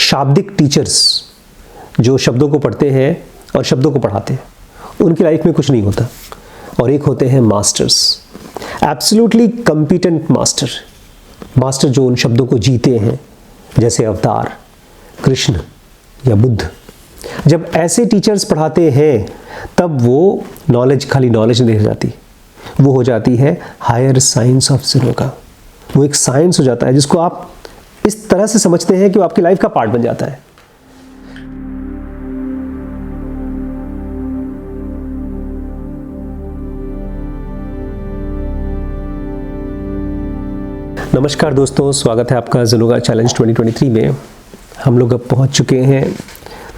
शाब्दिक टीचर्स जो शब्दों को पढ़ते हैं और शब्दों को पढ़ाते हैं, उनकी लाइफ में कुछ नहीं होता। और एक होते हैं मास्टर्स, एब्सोल्युटली कॉम्पिटेंट मास्टर जो उन शब्दों को जीते हैं, जैसे अवतार, कृष्ण या बुद्ध। जब ऐसे टीचर्स पढ़ाते हैं तब वो नॉलेज खाली नॉलेज नहीं रह जाती, वो हो जाती है हायर साइंस ऑफ ज़िनोगा। वो एक साइंस हो जाता है जिसको आप इस तरह से समझते हैं कि वो आपकी लाइफ का पार्ट बन जाता है। नमस्कार दोस्तों, स्वागत है आपका ज़िनोगा चैलेंज 2023 में। हम लोग अब पहुंच चुके हैं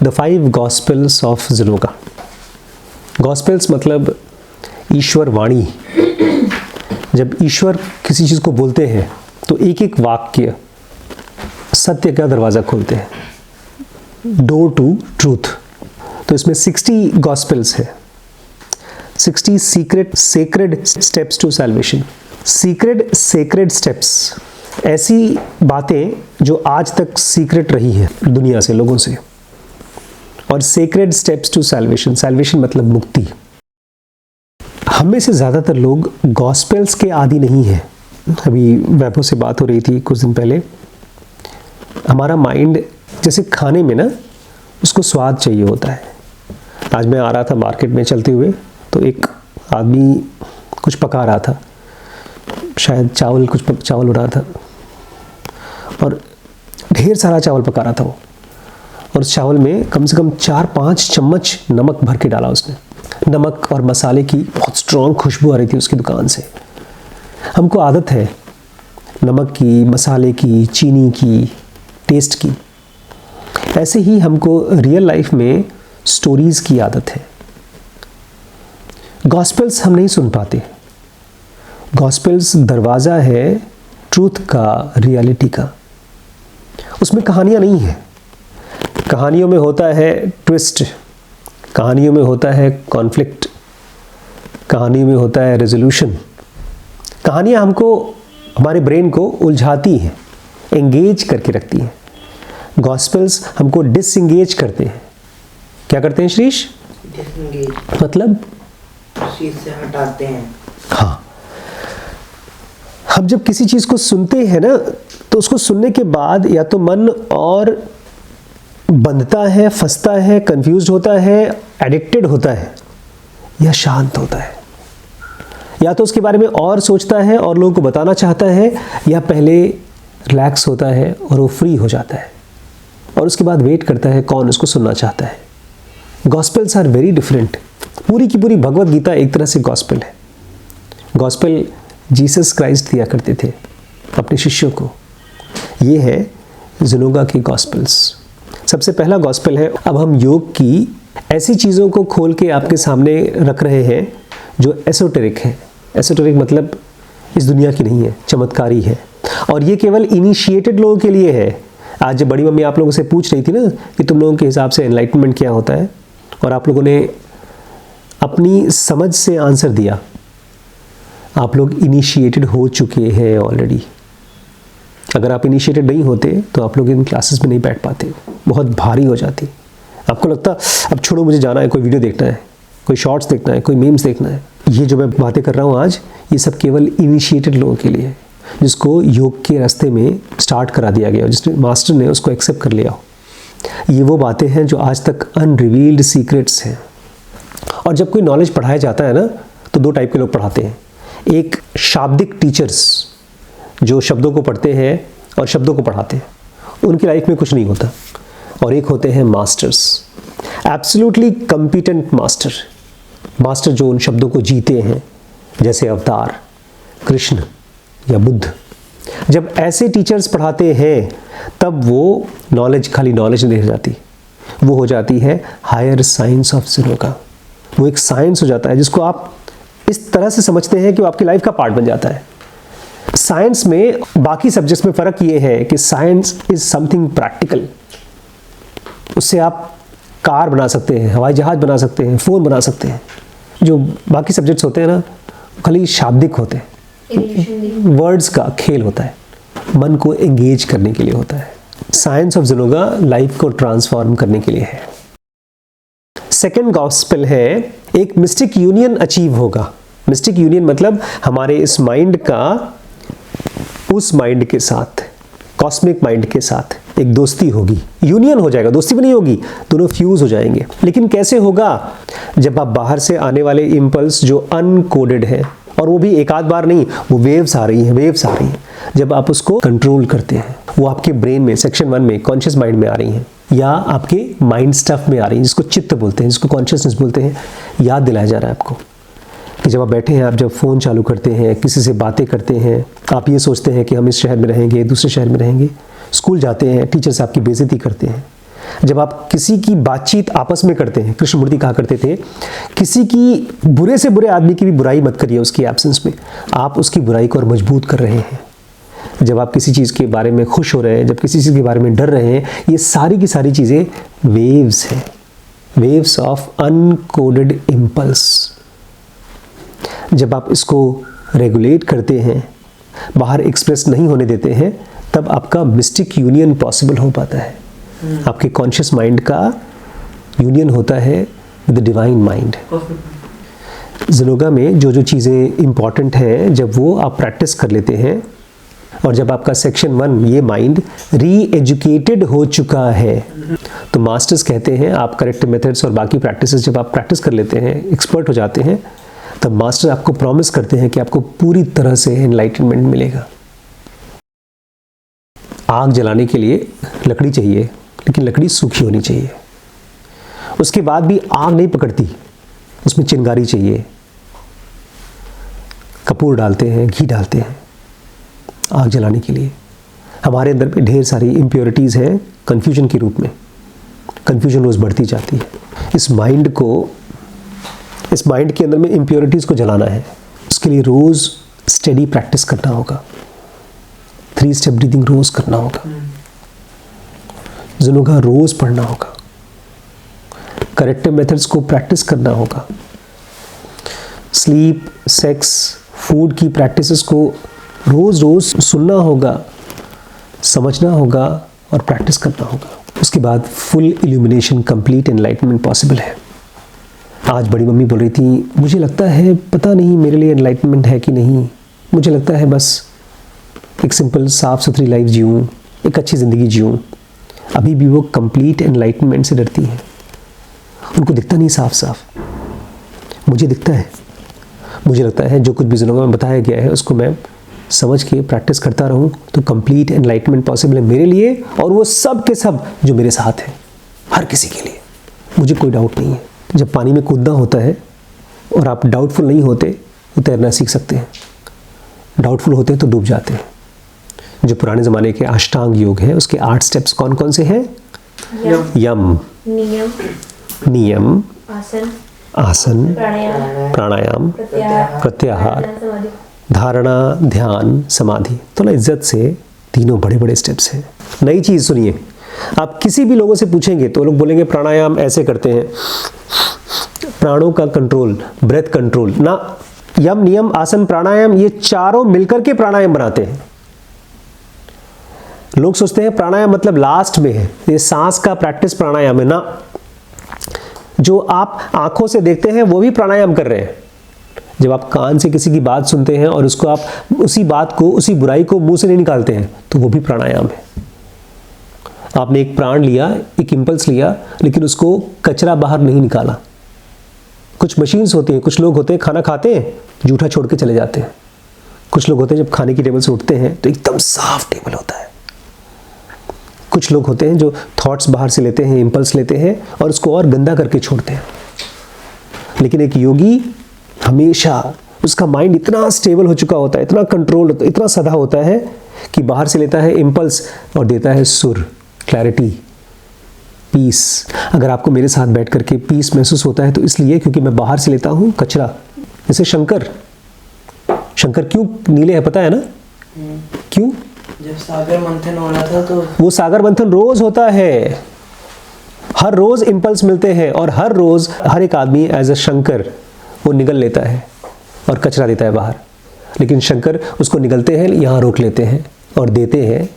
द 5 गॉस्पेल्स ऑफ ज़िनोगा। गॉस्पेल्स मतलब ईश्वर वाणी। जब ईश्वर किसी चीज़ को बोलते हैं तो एक एक वाक्य सत्य का दरवाज़ा खोलते हैं, डोर टू ट्रूथ। तो इसमें 60 गॉस्पेल्स है, 60 sacred steps to salvation. Sacred steps, ऐसी बातें जो आज तक सीक्रेट रही है दुनिया से, लोगों से। और sacred steps to salvation, salvation मतलब मुक्ति। हम में से ज़्यादातर लोग गॉस्पेल्स के आदी नहीं हैं। अभी वैभव से बात हो रही थी कुछ दिन पहले। हमारा माइंड जैसे खाने में ना, उसको स्वाद चाहिए होता है। आज मैं आ रहा था मार्केट में चलते हुए, तो एक आदमी कुछ पका रहा था, शायद कुछ चावल उड़ा था, और ढेर सारा चावल पका रहा था वो। और उस चावल में कम से कम 4-5 चम्मच नमक भर के डाला उसने। नमक और मसाले की बहुत स्ट्रॉन्ग खुशबू आ रही थी उसकी दुकान से। हमको आदत है नमक की, मसाले की, चीनी की, टेस्ट की। ऐसे ही हमको रियल लाइफ में स्टोरीज़ की आदत है। गॉस्पेल्स हम नहीं सुन पाते। गॉस्पेल्स दरवाज़ा है ट्रूथ का, रियलिटी का। उसमें कहानियाँ नहीं हैं। कहानियों में होता है ट्विस्ट, कहानियों में होता है कॉन्फ्लिक्ट, कहानी में होता है रेजोल्यूशन। कहानियाँ हमको, हमारे ब्रेन को उलझाती हैं, एंगेज करके रखती हैं। गॉस्पेल्स हमको डिसएंगेज करते हैं। क्या करते हैं श्रीश? डिसएंगेज मतलब चीज़ से हटाते हैं। हाँ, हम जब किसी चीज़ को सुनते हैं ना, तो उसको सुनने के बाद या तो मन और बंधता है, फंसता है, कंफ्यूज होता है, एडिक्टेड होता है, या शांत होता है। या तो उसके बारे में और सोचता है और लोगों को बताना चाहता है, या पहले रिलैक्स होता है और वो फ्री हो जाता है, और उसके बाद वेट करता है कौन उसको सुनना चाहता है। Gospels are very different. पूरी की पूरी भगवत गीता एक तरह से गॉस्पेल है। गॉस्पेल जीसस क्राइस्ट दिया करते थे अपने शिष्यों को। ये है ज़िनोगा की गॉस्पेल्स। सबसे पहला गॉस्पेल है, अब हम योग की ऐसी चीज़ों को खोल के आपके सामने रख रहे हैं जो एसोटेरिक है। एसोटेरिक मतलब इस दुनिया की नहीं है, चमत्कारी है। और ये केवल इनिशिएटेड लोगों के लिए है। आज जब बड़ी मम्मी आप लोगों से पूछ रही थी ना कि तुम लोगों के हिसाब से एनलाइटमेंट क्या होता है, और आप लोगों ने अपनी समझ से आंसर दिया, आप लोग इनिशिएटेड हो चुके हैं ऑलरेडी। अगर आप इनिशिएटेड नहीं होते तो आप लोग इन क्लासेस में नहीं बैठ पाते, बहुत भारी हो जाती। आपको लगता अब छोड़ो, मुझे जाना है, कोई वीडियो देखना है, कोई शॉर्ट्स देखना है, कोई मीम्स देखना है। ये जो मैं बातें कर रहा हूँ आज, ये सब केवल इनिशिएटेड लोगों के लिए है, जिसको योग के रास्ते में स्टार्ट करा दिया गया, जिसने मास्टर ने उसको एक्सेप्ट कर लिया हो। ये वो बातें हैं जो आज तक अनरिवील्ड सीक्रेट्स हैं। और जब कोई नॉलेज पढ़ाया जाता है ना, तो 2 टाइप के लोग पढ़ाते हैं। एक शाब्दिक टीचर्स जो शब्दों को पढ़ते हैं और शब्दों को पढ़ाते हैं, उनकी लाइफ में कुछ नहीं होता। और एक होते हैं मास्टर्स, एब्सोल्युटली कॉम्पिटेंट मास्टर जो उन शब्दों को जीते हैं, जैसे अवतार, कृष्ण या बुद्ध। जब ऐसे टीचर्स पढ़ाते हैं तब वो नॉलेज खाली नॉलेज नहीं रह जाती, वो हो जाती है हायर साइंस ऑफ ज़िनोगा। वो एक साइंस हो जाता है जिसको आप इस तरह से समझते हैं कि वो आपकी लाइफ का पार्ट बन जाता है। साइंस में बाकी सब्जेक्ट्स में फ़र्क ये है कि साइंस इज समथिंग प्रैक्टिकल। उससे आप कार बना सकते हैं, हवाई जहाज़ बना सकते हैं, फ़ोन बना सकते हैं। जो बाकी सब्जेक्ट्स होते हैं ना, खाली शाब्दिक होते हैं, वर्ड्स का खेल होता है, मन को एंगेज करने के लिए होता है। साइंस ऑफ ज़ुनोगा लाइफ को ट्रांसफॉर्म करने के लिए है। सेकंड गॉस्पेल है, एक मिस्टिक यूनियन अचीव होगा। मिस्टिक यूनियन मतलब हमारे इस माइंड का उस माइंड के साथ, कॉस्मिक माइंड के साथ एक दोस्ती होगी, यूनियन हो जाएगा, दोस्ती भी नहीं होगी, दोनों फ्यूज हो जाएंगे। लेकिन कैसे होगा? जब आप बाहर से आने वाले इंपल्स जो अनकोडेड है, और वो भी एक आध बार नहीं, वो वेव्स आ रही हैं, जब आप उसको कंट्रोल करते हैं, वो आपके ब्रेन में सेक्शन 1 में कॉन्शियस माइंड में आ रही हैं, या आपके माइंड स्टफ में आ रही हैं, जिसको चित्त बोलते हैं, जिसको कॉन्शियसनेस बोलते हैं। याद दिलाया जा रहा है आपको कि जब आप बैठे हैं, आप जब फ़ोन चालू करते हैं, किसी से बातें करते हैं, आप ये सोचते हैं कि हम इस शहर में रहेंगे, दूसरे शहर में रहेंगे, स्कूल जाते हैं, टीचर से आपकी बेइज्जती करते हैं, जब आप किसी की बातचीत आपस में करते हैं, कृष्णमूर्ति कहा करते थे, किसी की बुरे से बुरे आदमी की भी बुराई मत करिए उसकी एब्सेंस में, आप उसकी बुराई को और मजबूत कर रहे हैं। जब आप किसी चीज़ के बारे में खुश हो रहे हैं, जब किसी चीज़ के बारे में डर रहे हैं, ये सारी की सारी चीज़ें वेव्स हैं, वेव्स ऑफ अनकोडेड इम्पल्स। जब आप इसको रेगुलेट करते हैं, बाहर एक्सप्रेस नहीं होने देते हैं, तब आपका मिस्टिक यूनियन पॉसिबल हो पाता है। आपके कॉन्शियस माइंड का यूनियन होता है विद द डिवाइन माइंड। ज़ुनोगा में जो जो चीज़ें इंपॉर्टेंट हैं, जब वो आप प्रैक्टिस कर लेते हैं, और जब आपका सेक्शन 1 ये माइंड री एजुकेटेड हो चुका है, तो मास्टर्स कहते हैं आप करेक्ट मेथड्स और बाकी प्रैक्टिसेस जब आप प्रैक्टिस कर लेते हैं, एक्सपर्ट हो जाते हैं, तब मास्टर आपको प्रॉमिस करते हैं कि आपको पूरी तरह से एनलाइटनमेंट मिलेगा। आग जलाने के लिए लकड़ी चाहिए, लेकिन लकड़ी सूखी होनी चाहिए। उसके बाद भी आग नहीं पकड़ती, उसमें चिंगारी चाहिए। कपूर डालते हैं, घी डालते हैं आग जलाने के लिए। हमारे अंदर पे ढेर सारी इम्प्योरिटीज़ हैं कन्फ्यूजन के रूप में। कन्फ्यूजन रोज़ बढ़ती जाती है। इस माइंड के अंदर में इम्प्योरिटीज़ को जलाना है। उसके लिए रोज़ स्टेडी प्रैक्टिस करना होगा। 3 स्टेप ब्रीदिंग रोज़ करना होगा। ज़ुनोगा रोज़ पढ़ना होगा। करेक्टिव मेथड्स को प्रैक्टिस करना होगा। स्लीप, सेक्स, फूड की प्रैक्टिसेस को रोज़ सुनना होगा, समझना होगा और प्रैक्टिस करना होगा। उसके बाद full illumination, complete enlightenment possible है। आज बड़ी मम्मी बोल रही थी, मुझे लगता है पता नहीं मेरे लिए एनलाइटनमेंट है कि नहीं, मुझे लगता है बस एक सिंपल साफ़ सुथरी लाइफ जीऊँ, एक अच्छी ज़िंदगी जीऊँ। अभी भी वो कंप्लीट एनलाइटनमेंट से डरती हैं। उनको दिखता नहीं साफ साफ, मुझे दिखता है। मुझे लगता है जो कुछ भी ज़ुनोगा में बताया गया है उसको मैं समझ के प्रैक्टिस करता रहूं तो कंप्लीट एनलाइटनमेंट पॉसिबल है मेरे लिए और वो सब के सब जो मेरे साथ हैं, हर किसी के लिए। मुझे कोई डाउट नहीं है। जब पानी में कूदना होता है और आप डाउटफुल नहीं होते तो तैरना सीख सकते हैं। डाउटफुल होते हैं तो डूब जाते हैं। जो पुराने ज़माने के अष्टांग योग है उसके 8 स्टेप्स कौन कौन से हैं? यम, नियम, आसन, प्राणायाम, प्रत्याहार, धारणा, ध्यान, समाधि। तो ना इज्जत से तीनों बड़े बड़े स्टेप्स हैं। नई चीज़ सुनिए, आप किसी भी लोगों से पूछेंगे तो लोग बोलेंगे प्राणायाम ऐसे करते हैं। प्राणों का कंट्रोल, ब्रेथ कंट्रोल ना, यम, नियम, आसन, प्राणायाम, ये चारों मिलकर के प्राणायाम बनाते हैं। लोग सोचते हैं प्राणायाम मतलब लास्ट में है, ये सांस का प्रैक्टिस प्राणायाम है ना। जो आप आंखों से देखते हैं वो भी प्राणायाम कर रहे हैं। जब आप कान से किसी की बात सुनते हैं और उसको आप उसी बात को, उसी बुराई को मुंह से नहीं निकालते हैं तो वो भी प्राणायाम है। आपने एक प्राण लिया, एक इंपल्स लिया, लेकिन उसको कचरा बाहर नहीं निकाला। कुछ मशीन्स होती हैं, कुछ लोग होते हैं खाना खाते हैं जूठा छोड़ के चले जाते हैं। कुछ लोग होते हैं जब खाने की टेबल से उठते हैं तो एकदम साफ टेबल होता है। कुछ लोग होते हैं जो थॉट्स बाहर से लेते हैं, इंपल्स लेते हैं और उसको और गंदा करके छोड़ते हैं। लेकिन एक योगी हमेशा, उसका माइंड इतना स्टेबल हो चुका होता है, इतना कंट्रोल, इतना सदा होता है कि बाहर से लेता है इंपल्स और देता है सुर, क्लैरिटी, पीस। अगर आपको मेरे साथ बैठ करके पीस महसूस होता है तो इसलिए क्योंकि मैं बाहर से लेता हूँ कचरा। जैसे शंकर क्यों नीले है पता है ना? क्यों? जब सागर मंथन हो रहा था तो वो सागर मंथन रोज होता है। हर रोज इंपल्स मिलते हैं और हर रोज हर एक आदमी एज अ शंकर वो निगल लेता है और कचरा देता है बाहर। लेकिन शंकर उसको निगलते हैं, यहाँ रोक लेते हैं और देते हैं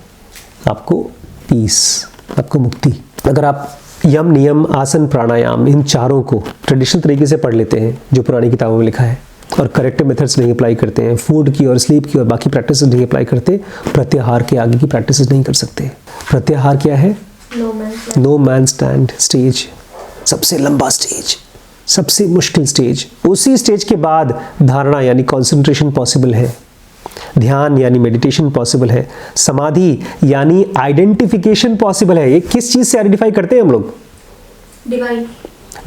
आपको पीस, आपको मुक्ति। अगर आप यम, नियम, आसन, प्राणायाम इन चारों को ट्रेडिशनल तरीके से पढ़ लेते हैं जो पुरानी किताबों में लिखा है और करेक्टिव मेथड्स नहीं अप्लाई करते हैं, फूड की और स्लीप की और बाकी प्रैक्टिस नहीं अप्लाई करते, प्रत्याहार के आगे की प्रैक्टिस नहीं कर सकते। प्रत्याहार क्या है? नो मैन स्टैंड स्टेज, सबसे लंबा स्टेज, सबसे मुश्किल स्टेज। उसी स्टेज के बाद धारणा यानी कॉन्सेंट्रेशन पॉसिबल है, ध्यान यानी मेडिटेशन पॉसिबल है, समाधि यानी आइडेंटिफिकेशन पॉसिबल है। ये किस चीज से आइडेंटिफाई करते हैं हम लोग? डिवाइन।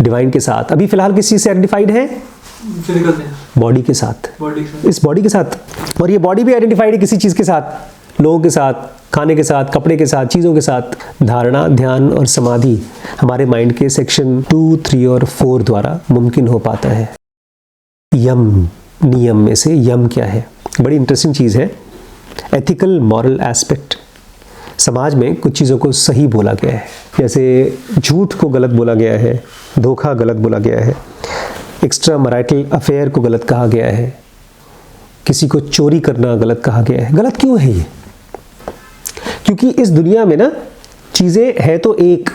डिवाइन के साथ। अभी फिलहाल किस चीज से आइडेंटिफाइड है? फिजिकल से। बॉडी के साथ, इस बॉडी के साथ। और ये बॉडी भी आइडेंटिफाइड है किसी चीज के साथ, लोगों के साथ, खाने के साथ, कपड़े के साथ, चीजों के साथ। धारणा, ध्यान और समाधि हमारे माइंड के सेक्शन 2, 3 और 4 द्वारा मुमकिन हो पाता है। यम, नियम में से यम क्या है? बड़ी इंटरेस्टिंग चीज़ है। Ethical moral aspect. समाज में कुछ चीज़ों को सही बोला गया है, जैसे झूठ को गलत बोला गया है, धोखा गलत बोला गया है, एक्स्ट्रा मैरिटल अफेयर को गलत कहा गया है, किसी को चोरी करना गलत कहा गया है। गलत क्यों है ये? क्योंकि इस दुनिया में ना चीज़ें है तो एक,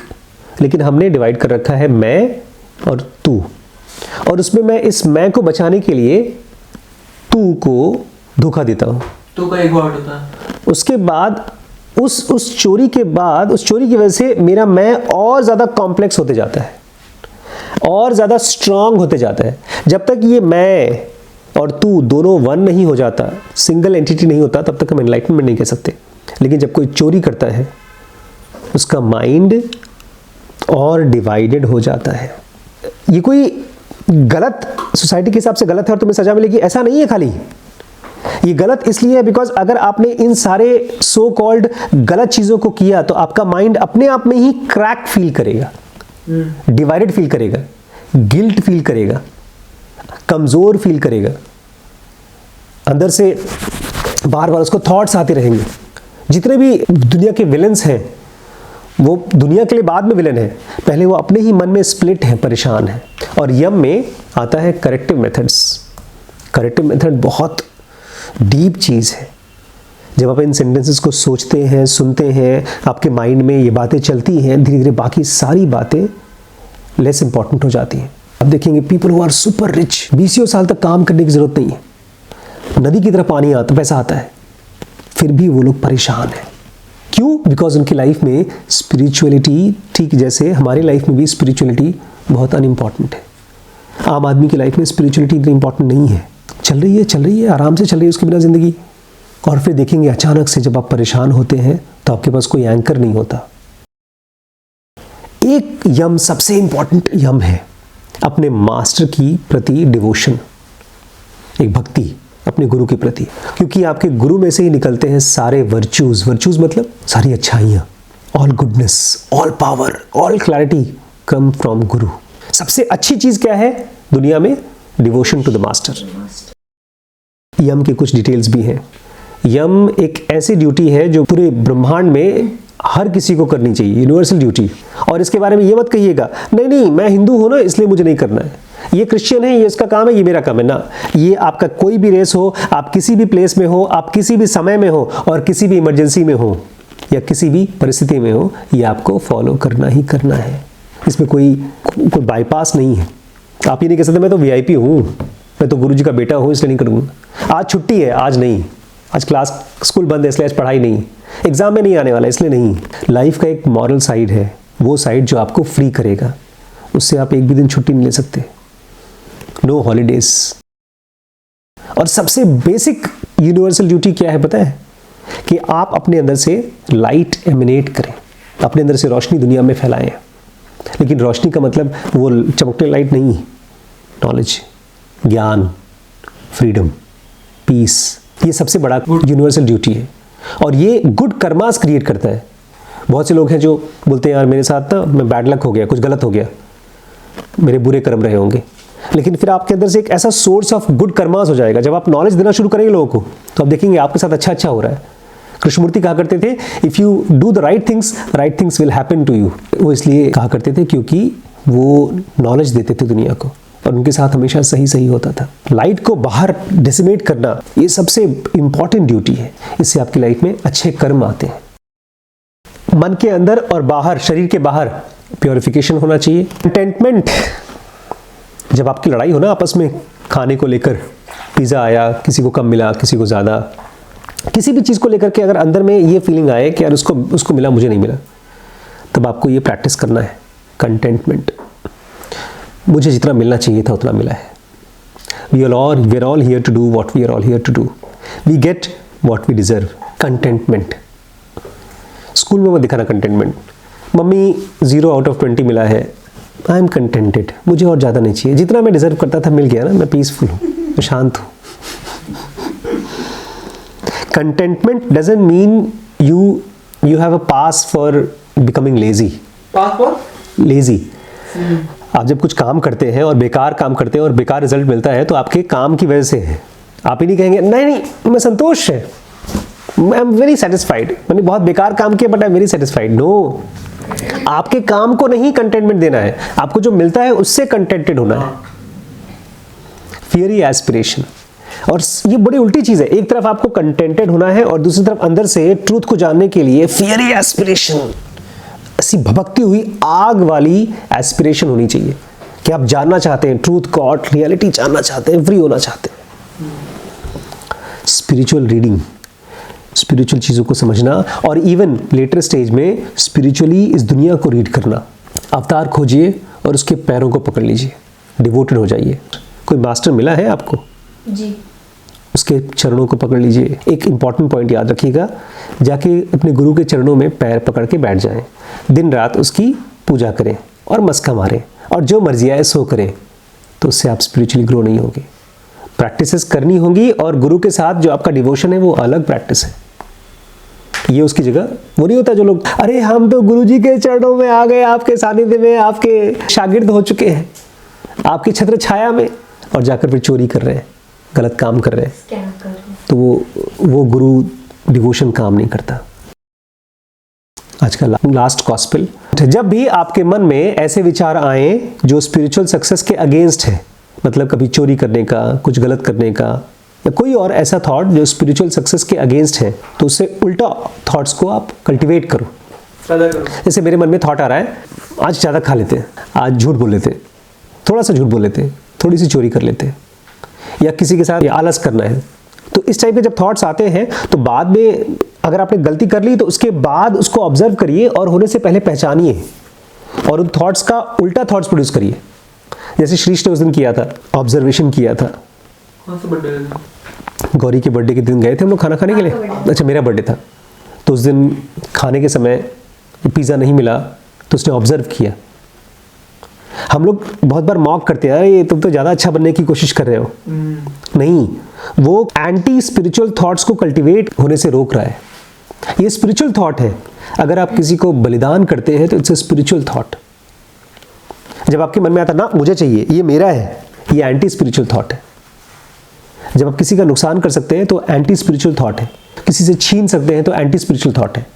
लेकिन हमने डिवाइड कर रखा है मैं और तू, और उसमें मैं इस मैं को बचाने के लिए तू को धोखा देता हूँ। तू का एक वर्ड होता है। उसके बाद उस चोरी के बाद, उस चोरी की वजह से मेरा मैं और ज़्यादा कॉम्प्लेक्स होते जाता है और ज़्यादा स्ट्रांग होते जाता है। जब तक ये मैं और तू दोनों वन नहीं हो जाता, सिंगल एंटिटी नहीं होता, तब तक हम एनलाइटनमेंट नहीं कह सकते। लेकिन जब कोई चोरी करता है, उसका माइंड और डिवाइडेड हो जाता है। ये कोई गलत, सोसाइटी के हिसाब से गलत है और तुम्हें सजा मिलेगी, ऐसा नहीं है। खाली ये गलत इसलिए है बिकॉज अगर आपने इन सारे सो कॉल्ड गलत चीज़ों को किया तो आपका माइंड अपने आप में ही क्रैक फील करेगा, डिवाइडेड फील करेगा, गिल्ट फील करेगा, कमज़ोर फील करेगा। अंदर से बार बार उसको थॉट्स आते रहेंगे। जितने भी दुनिया के विलन्स हैं वो दुनिया के लिए बाद में विलन है, पहले वो अपने ही मन में स्प्लिट है, परेशान है। और यम में आता है करेक्टिव मेथड्स। करेक्टिव मेथड बहुत डीप चीज़ है। जब आप इन सेंटेंसेस को सोचते हैं, सुनते हैं, आपके माइंड में ये बातें चलती हैं, धीरे धीरे बाकी सारी बातें लेस इंपॉर्टेंट हो जाती हैं। अब देखेंगे people who are super rich, 20 साल तक काम करने की ज़रूरत नहीं है, नदी की तरह पानी आता, पैसा आता है, फिर भी वो लोग परेशान हैं। क्यों? बिकॉज उनकी लाइफ में स्पिरिचुअलिटी, ठीक जैसे हमारी लाइफ में भी स्पिरिचुअलिटी बहुत अनइम्पॉर्टेंट है। आम आदमी की लाइफ में स्पिरिचुअलिटी इतनी इंपॉर्टेंट नहीं है। चल रही है, आराम से चल रही है उसके बिना ज़िंदगी। और फिर देखेंगे अचानक से जब आप परेशान होते हैं तो आपके पास कोई एंकर नहीं होता। एक यम, सबसे इंपॉर्टेंट यम है अपने मास्टर की प्रति डिवोशन, एक भक्ति अपने गुरु के प्रति। क्योंकि आपके गुरु में से ही निकलते हैं सारे वर्च्यूज। वर्च्यूज मतलब सारी अच्छाइयाँ, all goodness, all power, all clarity come from guru. सबसे अच्छी चीज़ क्या है दुनिया में? Devotion to the master. Yama के कुछ डिटेल्स भी हैं। यम एक ऐसी ड्यूटी है जो पूरे ब्रह्मांड में हर किसी को करनी चाहिए, यूनिवर्सल ड्यूटी। और इसके बारे में ये मत कहिएगा नहीं मैं हिंदू हूं ना इसलिए मुझे नहीं करना है, ये क्रिश्चियन है ये इसका काम है, ये मेरा काम है ना। ये आपका कोई भी रेस हो, आप किसी भी प्लेस में हो, आप किसी भी समय में हो और किसी भी इमरजेंसी में हो या किसी भी परिस्थिति में हो, ये आपको फॉलो करना ही करना है। इसमें कोई बाईपास नहीं है। आप ये नहीं कह सकते मैं तो वीआईपी हूँ, मैं तो गुरुजी का बेटा हूँ इसलिए नहीं करूँगा। आज छुट्टी है, आज नहीं, आज क्लास स्कूल बंद है इसलिए आज पढ़ाई नहीं, एग्जाम में नहीं आने वाला इसलिए नहीं। लाइफ का एक मॉरल साइड है, वो साइड जो आपको फ्री करेगा, उससे आप एक भी दिन छुट्टी नहीं ले सकते। No holidays. और सबसे बेसिक यूनिवर्सल ड्यूटी क्या है पता है? कि आप अपने अंदर से लाइट एमिनेट करें, अपने अंदर से रोशनी दुनिया में फैलाएं। लेकिन रोशनी का मतलब वो चमकने लाइट नहीं, नॉलेज, ज्ञान, फ्रीडम, पीस, ये सबसे बड़ा यूनिवर्सल ड्यूटी है। और ये गुड कर्मास क्रिएट करता है। बहुत से लोग हैं जो बोलते हैं यार मेरे साथ ना मैं बैड लक हो गया, कुछ गलत हो गया, मेरे बुरे कर्म रहे होंगे। लेकिन फिर आपके अंदर से एक ऐसा सोर्स ऑफ गुड कर्मास हो जाएगा। जब आप नॉलेज देना शुरू करेंगे लोगों को तो आप देखेंगे आपके साथ अच्छा हो रहा है। कृष्णमूर्ति कहा करते थे if you do the right things will happen to you. वो इसलिए कहा करते थे क्योंकि वो नॉलेज देते थे दुनिया को और उनके साथ हमेशा सही होता था। लाइट को बाहर डिसिमेट करना ये सबसे इंपॉर्टेंट ड्यूटी है। इससे आपकी लाइफ में अच्छे कर्म आते हैं। मन के अंदर और बाहर, शरीर के बाहर प्योरिफिकेशन होना चाहिए। कंटेंटमेंट, जब आपकी लड़ाई हो ना आपस में खाने को लेकर, पिज़्ज़ा आया, किसी को कम मिला, किसी को ज़्यादा, किसी भी चीज़ को लेकर के अगर अंदर में ये फीलिंग आए कि यार उसको मिला, मुझे नहीं मिला, तब आपको ये प्रैक्टिस करना है कंटेंटमेंट। मुझे जितना मिलना चाहिए था उतना मिला है। We are all here to do what we are all here to do, we get what we deserve. Contentment. School में मत दिखाना कंटेंटमेंट। मम्मी 0/20 मिला है, आई एम कंटेंटेड, मुझे और ज़्यादा नहीं चाहिए, जितना मैं डिजर्व करता था मिल गया ना, मैं पीसफुल हूँ, मैं शांत हूँ। Contentment doesn't mean you have a pass for becoming lazy. Pass for lazy. आप जब कुछ काम करते हैं और बेकार काम करते हैं और बेकार रिजल्ट मिलता है तो आपके काम की वजह से है। आप ही नहीं कहेंगे नहीं मैं संतोष है, आई एम वेरी सेटिस्फाइड, मैंने बहुत बेकार काम किया but I am very satisfied. No, आपके काम को नहीं कंटेंटमेंट देना है, आपको जो मिलता है उससे कंटेंटेड होना है। Fiery aspiration. और ये बड़ी उल्टी चीज है, एक तरफ आपको कंटेंटेड होना है और दूसरी तरफ अंदर से ट्रूथ को जानने के लिए फियरी एस्पिरेशन, ऐसी भभकती हुई आग वाली एस्पिरेशन होनी चाहिए कि आप जानना चाहते हैं ट्रूथ, गॉड, रियलिटी जानना चाहते हैं, फ्री होना चाहते हैं। स्पिरिचुअल रीडिंग, स्पिरिचुअल चीज़ों को समझना, और इवन लेटर स्टेज में स्पिरिचुअली इस दुनिया को रीड करना। अवतार खोजिए और उसके पैरों को पकड़ लीजिए, डिवोटेड हो जाइए। कोई मास्टर मिला है आपको जी, उसके चरणों को पकड़ लीजिए। एक इंपॉर्टेंट पॉइंट याद रखिएगा, जाके अपने गुरु के चरणों में पैर पकड़ के बैठ जाएं, दिन रात उसकी पूजा करें और मस्का मारें और जो मर्जी आए सो करें, तो उससे आप स्पिरिचुअली ग्रो नहीं होंगे। प्रैक्टिसेस करनी होंगी और गुरु के साथ जो आपका डिवोशन है वो अलग प्रैक्टिस है। ये उसकी जगह वो नहीं होता जो लोग अरे हम तो गुरुजी के चरणों में आ गए, आपके सानिध्य में, आपके शागिर्द हो चुके हैं, आपकी छत्र छाया में, और जाकर फिर चोरी कर रहे हैं, गलत काम कर रहे हैं, तो वो गुरु डिवोशन काम नहीं करता। आज का लास्ट गॉस्पेल। जब भी आपके मन में ऐसे विचार आए जो स्पिरिचुअल सक्सेस के अगेंस्ट है, मतलब कभी चोरी करने का, कुछ गलत करने का, या कोई और ऐसा थॉट जो स्पिरिचुअल सक्सेस के अगेंस्ट है, तो उससे उल्टा थॉट्स को आप कल्टीवेट करो। जैसे मेरे मन में थॉट आ रहा है आज ज़्यादा खा लेते हैं, आज झूठ बोल लेते हैं, थोड़ा सा झूठ बोल लेते हैं, थोड़ी सी चोरी कर लेते हैं, या किसी के साथ आलस करना है। तो इस टाइप के जब थॉट्स आते हैं तो बाद में अगर आपने गलती कर ली तो उसके बाद उसको ऑब्जर्व करिए और होने से पहले पहचानिए और उन थॉट्स का उल्टा थॉट्स प्रोड्यूस करिए। जैसे श्रीश ने उस दिन किया था, ऑब्जर्वेशन किया था। कौन सा बर्थडे? गौरी के बर्थडे के दिन गए थे हम लोग खाना खाने के लिए। अच्छा, मेरा बर्थडे था, तो उस दिन खाने के समय पिज़्ज़ा नहीं मिला तो उसने ऑब्जर्व किया। हम लोग बहुत बार मॉक करते हैं, ये तुम तो ज़्यादा अच्छा बनने की कोशिश कर रहे हो। नहीं, वो एंटी स्पिरिचुअल थॉट्स को कल्टीवेट होने से रोक रहा है। ये स्पिरिचुअल थॉट है। अगर आप किसी को बलिदान करते हैं तो इट्स अ स्पिरिचुअल थॉट। जब आपके मन में आता ना मुझे चाहिए, ये मेरा है, ये एंटी स्पिरिचुअल थॉट है। जब आप किसी का नुकसान कर सकते हैं तो एंटी स्पिरिचुअल थॉट है। किसी से छीन सकते हैं तो एंटी स्पिरिचुअल थॉट है।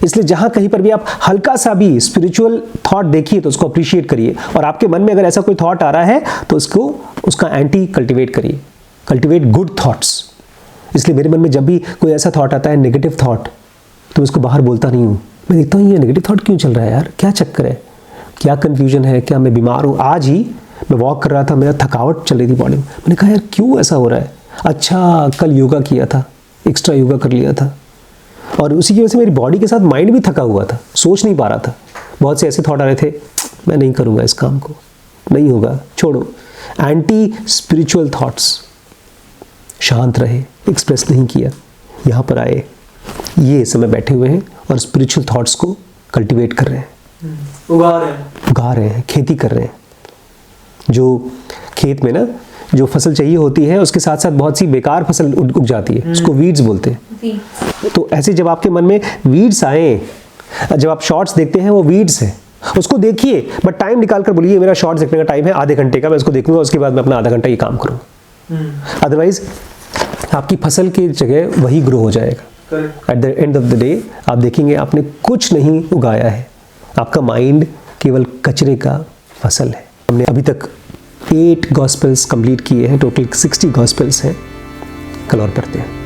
इसलिए जहां कहीं पर भी आप हल्का सा भी स्पिरिचुअल थॉट देखिए तो उसको अप्रिशिएट करिए, और आपके मन में अगर ऐसा कोई थॉट आ रहा है तो उसका एंटी कल्टीवेट करिए। Cultivate good thoughts. इसलिए मेरे मन में जब भी कोई ऐसा थॉट आता है नेगेटिव थॉट, तो मैं उसको बाहर बोलता नहीं हूँ। मैं देखता हूँ ये नेगेटिव थॉट क्यों चल रहा है यार, क्या चक्कर है, क्या कन्फ्यूजन है, क्या मैं बीमार हूँ। आज ही मैं वॉक कर रहा था, मेरा थकावट चल रही थी बॉडी में। मैंने कहा यार क्यों ऐसा हो रहा है, अच्छा कल योगा किया था, एक्स्ट्रा योगा कर लिया था, और उसी की वजह से मेरी बॉडी के साथ माइंड भी थका हुआ था, सोच नहीं पा रहा था। बहुत से ऐसे थॉट आ रहे थे, मैं नहीं करूँगा इस काम को, नहीं होगा, छोड़ो। Anti spiritual thoughts. शांत रहे, एक्सप्रेस नहीं किया, यहाँ पर आए, ये समय बैठे हुए हैं और स्पिरिचुअल थॉट्स को कल्टीवेट कर रहे हैं, उगा रहे हैं, खेती कर रहे हैं। जो खेत में ना जो फसल चाहिए होती है उसके साथ साथ बहुत सी बेकार फसल उग जाती है, उसको वीड्स बोलते हैं। तो ऐसे जब आपके मन में वीड्स आए, जब आप शॉर्ट्स देखते हैं वो वीड्स है, उसको देखिए, बट टाइम निकाल कर बोलिए मेरा शॉर्ट्स देखने का टाइम है आधे घंटे का, मैं उसको देखूंगा, उसके बाद मैं अपना आधा घंटा ये काम करूँगा। अदरवाइज आपकी फसल की जगह वही ग्रो हो जाएगा। At the end of the day आप देखेंगे आपने कुछ नहीं उगाया है, आपका माइंड केवल कचरे का फसल है। हमने अभी तक 8 गॉस्पेल्स कंप्लीट किए हैं, टोटल 60 गॉस्पेल्स हैं। कल और पढ़ते हैं।